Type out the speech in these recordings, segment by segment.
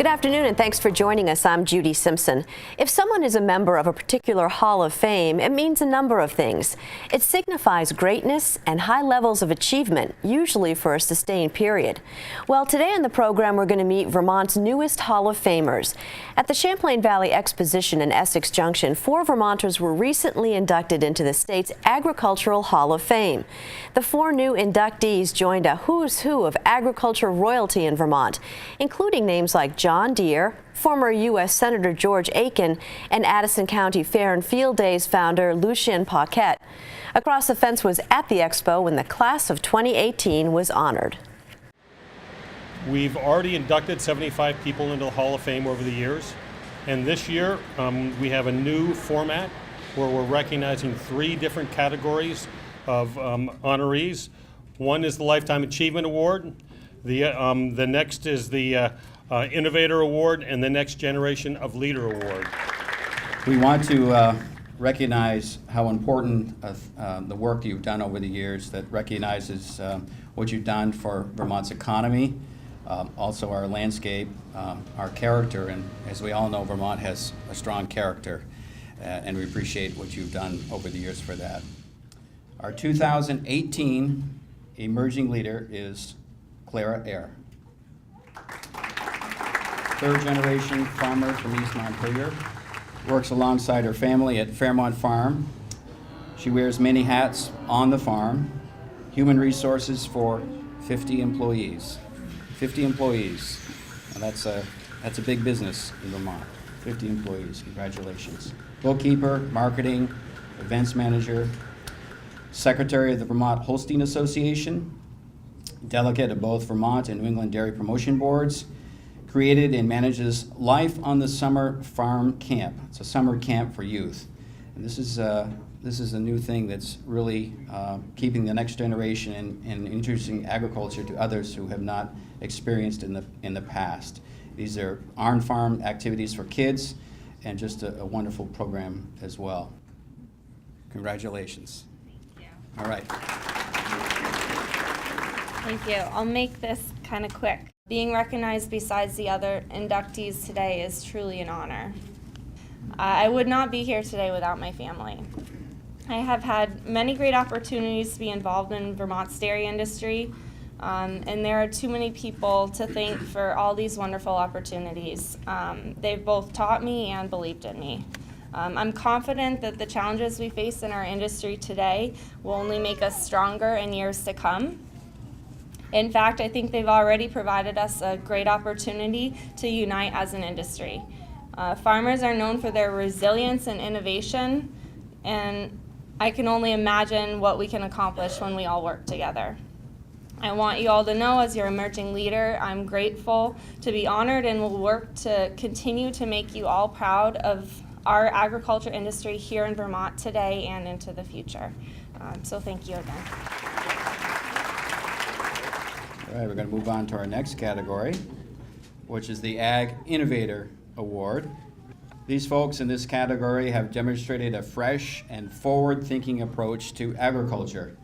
Good afternoon and thanks for joining us. I'm Judy Simpson. If someone is a member of a particular Hall of Fame, it means a number of things. It signifies greatness and high levels of achievement, usually for a sustained period. Well, today on the program we're going to meet Vermont's newest Hall of Famers. At the Champlain Valley Exposition in Essex Junction, 4 Vermonters were recently inducted into the state's Agricultural Hall of Fame. The 4 new inductees joined a who's who of agriculture royalty in Vermont, including names like John Deere, former U.S. Senator George Aiken, and Addison County Fair and Field Days founder Lucien Paquette. Across the Fence was at the expo when the class of 2018 was honored. We've already inducted 75 people into the Hall of Fame over the years, and this year we have a new format where we're recognizing 3 different categories of honorees. One is the Lifetime Achievement Award, the next is the Innovator Award, and the Next Generation of Leader Award. We want to recognize how important the work you've done over the years that recognizes what you've done for Vermont's economy, also our landscape, our character, and as we all know, Vermont has a strong character, and we appreciate what you've done over the years for that. Our 2018 Emerging Leader is Clara Eyre. 3rd-generation farmer from East Montpelier, works alongside her family at Fairmont Farm. She wears many hats on the farm. Human resources for 50 employees. 50 employees. Now that's a big business in Vermont. 50 employees. Congratulations. Bookkeeper, marketing, events manager, secretary of the Vermont Holstein Association, delegate of both Vermont and New England Dairy Promotion Boards, created and manages Life on the Summer Farm Camp. It's a summer camp for youth. And this is a new thing that's really keeping the next generation and introducing agriculture to others who have not experienced in the past. These are on-farm activities for kids and just a wonderful program as well. Congratulations. Thank you. All right. Thank you. I'll make this kind of quick. Being recognized besides the other inductees today is truly an honor. I would not be here today without my family. I have had many great opportunities to be involved in Vermont's dairy industry, and there are too many people to thank for all these wonderful opportunities. They've both taught me and believed in me. I'm confident that the challenges we face in our industry today will only make us stronger in years to come. In fact, I think they've already provided us a great opportunity to unite as an industry. Farmers are known for their resilience and innovation, and I can only imagine what we can accomplish when we all work together. I want you all to know, as your emerging leader, I'm grateful to be honored and will work to continue to make you all proud of our agriculture industry here in Vermont today and into the future. So thank you again. All right, we're going to move on to our next category, which is the Ag Innovator Award. These folks in this category have demonstrated a fresh and forward-thinking approach to agriculture.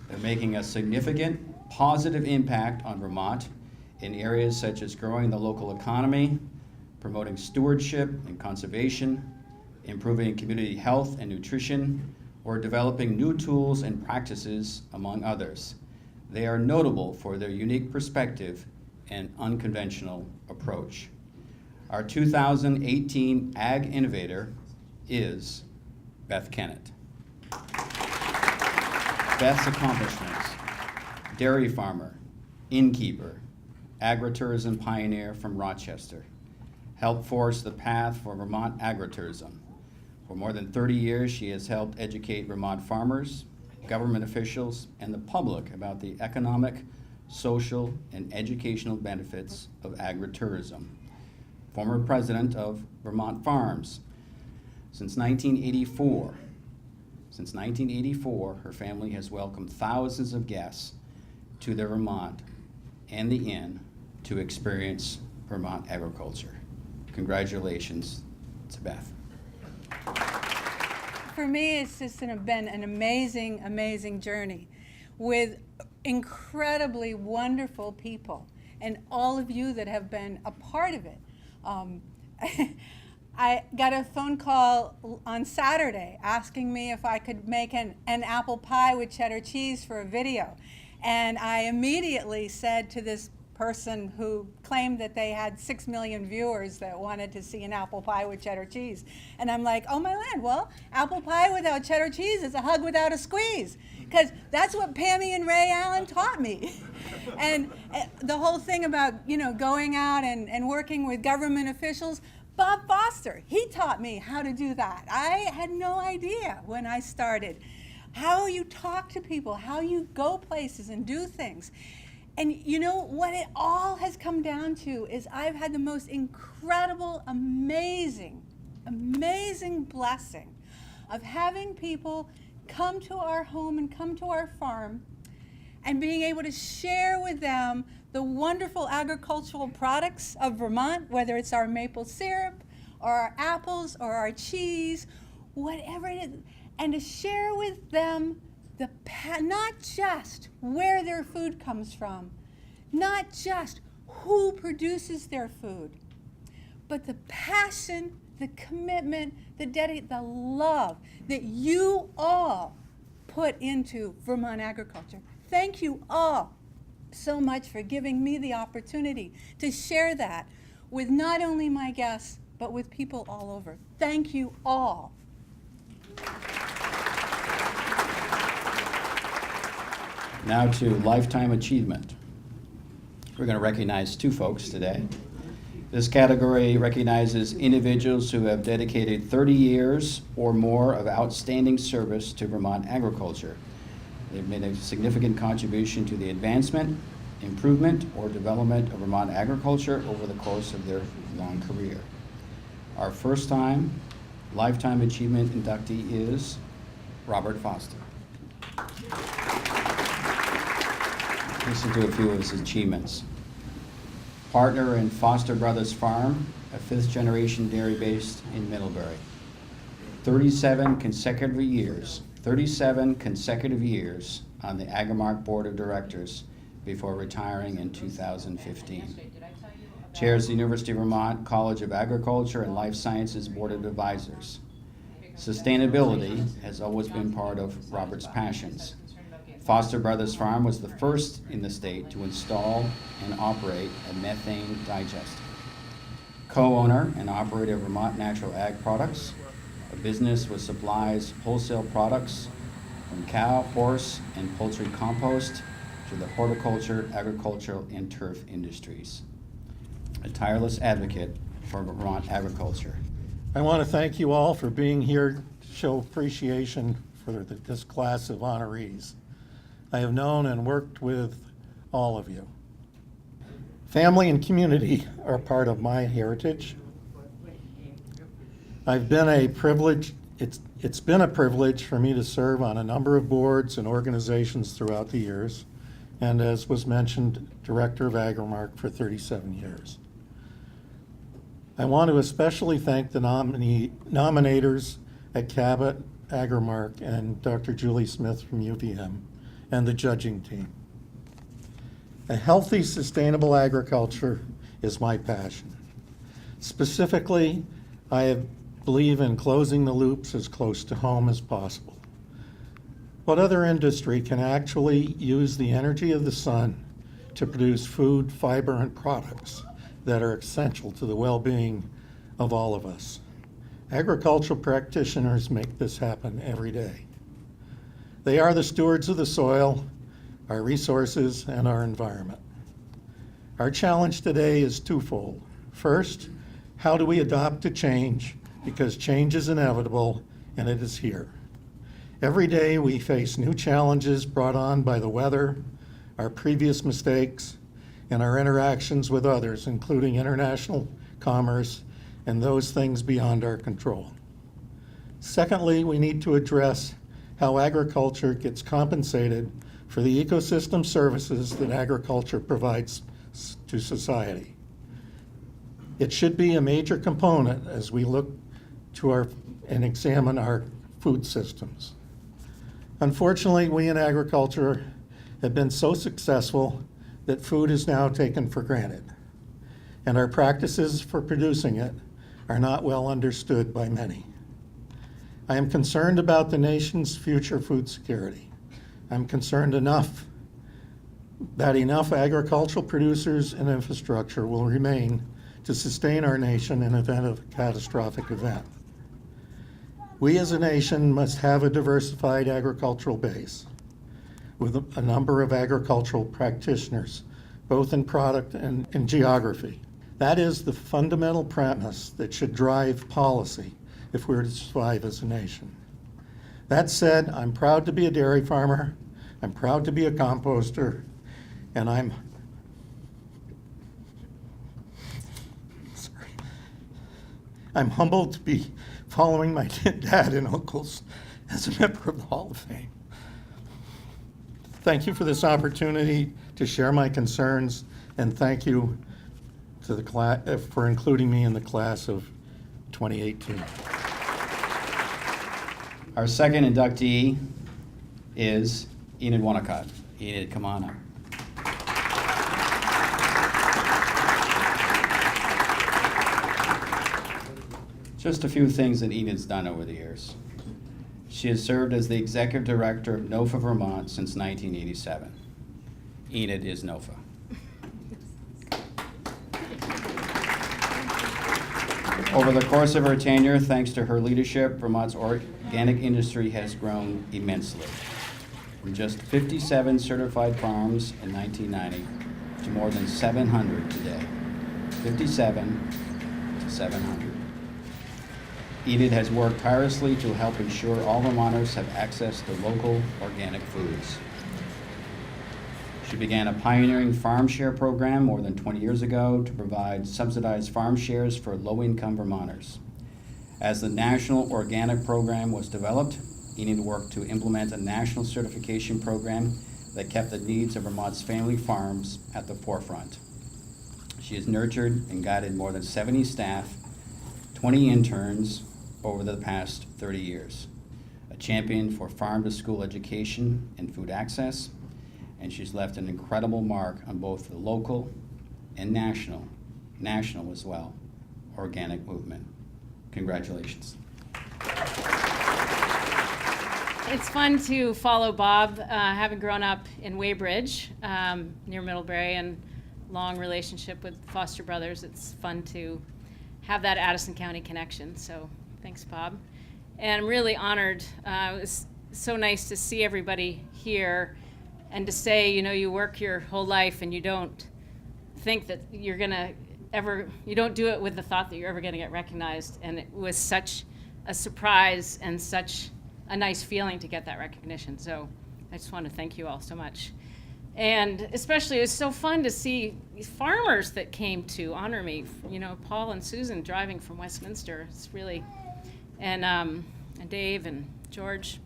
They're making a significant positive impact on Vermont in areas such as growing the local economy, promoting stewardship and conservation, improving community health and nutrition, or developing new tools and practices, among others. They are notable for their unique perspective and unconventional approach. Our 2018 Ag Innovator is Beth Kennett. Beth's accomplishments: dairy farmer, innkeeper, agritourism pioneer from Rochester, helped forge the path for Vermont agritourism. For more than 30 years, she has helped educate Vermont farmers, government officials, and the public about the economic, social, and educational benefits of agritourism. Former president of Vermont Farms. Since 1984, her family has welcomed thousands of guests to their Vermont and the Inn to experience Vermont agriculture. Congratulations to Beth. For me, it's just been an amazing, amazing journey with incredibly wonderful people and all of you that have been a part of it. I got a phone call on Saturday asking me if I could make an apple pie with cheddar cheese for a video. And I immediately said to this person who claimed that they had 6 million viewers that wanted to see an apple pie with cheddar cheese. And I'm like, oh my land, well, apple pie without cheddar cheese is a hug without a squeeze. Because that's what Pammy and Ray Allen taught me. And the whole thing about, you know, going out and working with government officials, Bob Foster, he taught me how to do that. I had no idea when I started how you talk to people, how you go places and do things. And you know what it all has come down to is I've had the most incredible, amazing blessing of having people come to our home and come to our farm and being able to share with them the wonderful agricultural products of Vermont, whether it's our maple syrup or our apples or our cheese, whatever it is, and to share with them not just where their food comes from, not just who produces their food, but the passion, the commitment, the love that you all put into Vermont agriculture. Thank you all so much for giving me the opportunity to share that with not only my guests, but with people all over. Thank you all. Now to Lifetime Achievement. We're going to recognize two folks today. This category recognizes individuals who have dedicated 30 years or more of outstanding service to Vermont agriculture. They've made a significant contribution to the advancement, improvement, or development of Vermont agriculture over the course of their long career. Our first time Lifetime Achievement inductee is Robert Foster. Listen to a few of his achievements. Partner in Foster Brothers Farm, a fifth-generation dairy based in Middlebury. 37 consecutive years on the Agrimark Board of Directors before retiring in 2015. Chairs the University of Vermont College of Agriculture and Life Sciences Board of Advisors. Sustainability has always been part of Robert's passions. Foster Brothers Farm was the first in the state to install and operate a methane digester. Co-owner and operator of Vermont Natural Ag Products, a business which supplies wholesale products from cow, horse, and poultry compost to the horticulture, agricultural, and turf industries. A tireless advocate for Vermont agriculture. I want to thank you all for being here to show appreciation for this class of honorees. I have known and worked with all of you. Family and community are part of my heritage. It's been a privilege for me to serve on a number of boards and organizations throughout the years, and as was mentioned, Director of Agrimark for 37 years. I want to especially thank the nominators at Cabot, Agrimark, and Dr. Julie Smith from UVM, and the judging team. A healthy, sustainable agriculture is my passion. Specifically, I believe in closing the loops as close to home as possible. What other industry can actually use the energy of the sun to produce food, fiber, and products that are essential to the well-being of all of us? Agricultural practitioners make this happen every day. They are the stewards of the soil, our resources, and our environment. Our challenge today is twofold. First, how do we adopt to change? Because change is inevitable, and it is here. Every day we face new challenges brought on by the weather, our previous mistakes, and our interactions with others, including international commerce and those things beyond our control. Secondly, we need to address how agriculture gets compensated for the ecosystem services that agriculture provides to society. It should be a major component as we look to and examine our food systems. Unfortunately, we in agriculture have been so successful that food is now taken for granted. and our practices for producing it are not well understood by many. I am concerned about the nation's future food security. I'm concerned that enough agricultural producers and infrastructure will remain to sustain our nation in event of a catastrophic event. We as a nation must have a diversified agricultural base with a number of agricultural practitioners, both in product and in geography. That is the fundamental premise that should drive policy if we're to survive as a nation. That said, I'm proud to be a dairy farmer, I'm proud to be a composter, and I'm humbled to be following my dad and uncles as a member of the Hall of Fame. Thank you for this opportunity to share my concerns, and thank you to the class for including me in the class of 2018. Our second inductee is Enid Wonnacott. Enid, come on up. Just a few things that Enid's done over the years. She has served as the executive director of NOFA Vermont since 1987. Enid is NOFA. Over the course of her tenure, thanks to her leadership, Vermont's organic industry has grown immensely. From just 57 certified farms in 1990 to more than 700 today. 57 to 700. Enid has worked tirelessly to help ensure all Vermonters have access to local organic foods. She began a pioneering farm share program more than 20 years ago to provide subsidized farm shares for low-income Vermonters. As the national organic program was developed, Enid worked to implement a national certification program that kept the needs of Vermont's family farms at the forefront. She has nurtured and guided more than 70 staff, 20 interns over the past 30 years, a champion for farm-to-school education and food access, and she's left an incredible mark on both the local and national as well, organic movement. Congratulations. It's fun to follow Bob, having grown up in Weybridge, near Middlebury, and long relationship with Foster Brothers. It's fun to have that Addison County connection, so thanks, Bob. And I'm really honored. It was so nice to see everybody here and to say, you know, you work your whole life and you don't think that you're gonna ever, you don't do it with the thought that you're ever gonna get recognized. And it was such a surprise and such a nice feeling to get that recognition. So I just want to thank you all so much. And especially, it was so fun to see these farmers that came to honor me. You know, Paul and Susan driving from Westminster. It's really, and Dave and George.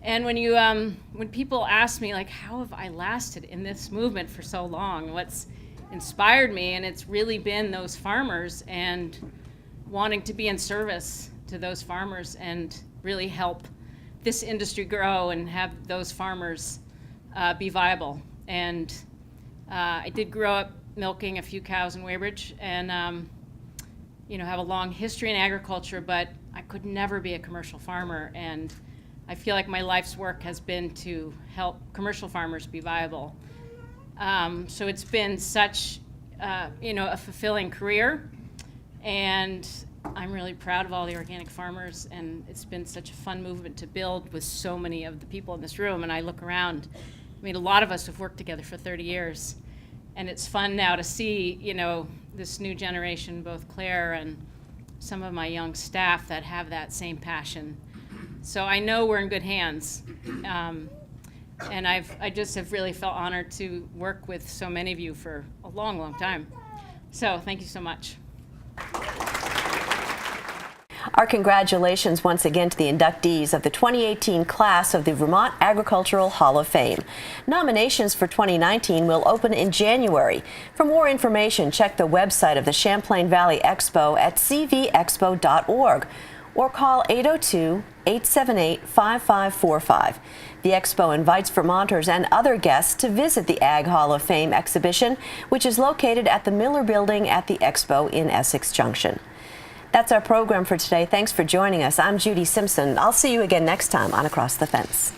And when people ask me, like, how have I lasted in this movement for so long? What's inspired me? And it's really been those farmers and wanting to be in service to those farmers and really help this industry grow and have those farmers be viable. And I did grow up milking a few cows in Weybridge and you know, have a long history in agriculture, but I could never be a commercial farmer. And I feel like my life's work has been to help commercial farmers be viable. So it's been such, you know, a fulfilling career, and I'm really proud of all the organic farmers, and it's been such a fun movement to build with so many of the people in this room. And I look around, I mean, a lot of us have worked together for 30 years, and it's fun now to see, you know, this new generation, both Claire and some of my young staff that have that same passion. So I know we're in good hands. And I just have really felt honored to work with so many of you for a long, long time. So thank you so much. Our congratulations once again to the inductees of the 2018 class of the Vermont Agricultural Hall of Fame. Nominations for 2019 will open in January. For more information, check the website of the Champlain Valley Expo at cvexpo.org. or call 802-878-5545. The expo invites Vermonters and other guests to visit the Ag Hall of Fame exhibition, which is located at the Miller Building at the Expo in Essex Junction. That's our program for today. Thanks for joining us. I'm Judy Simpson. I'll see you again next time on Across the Fence.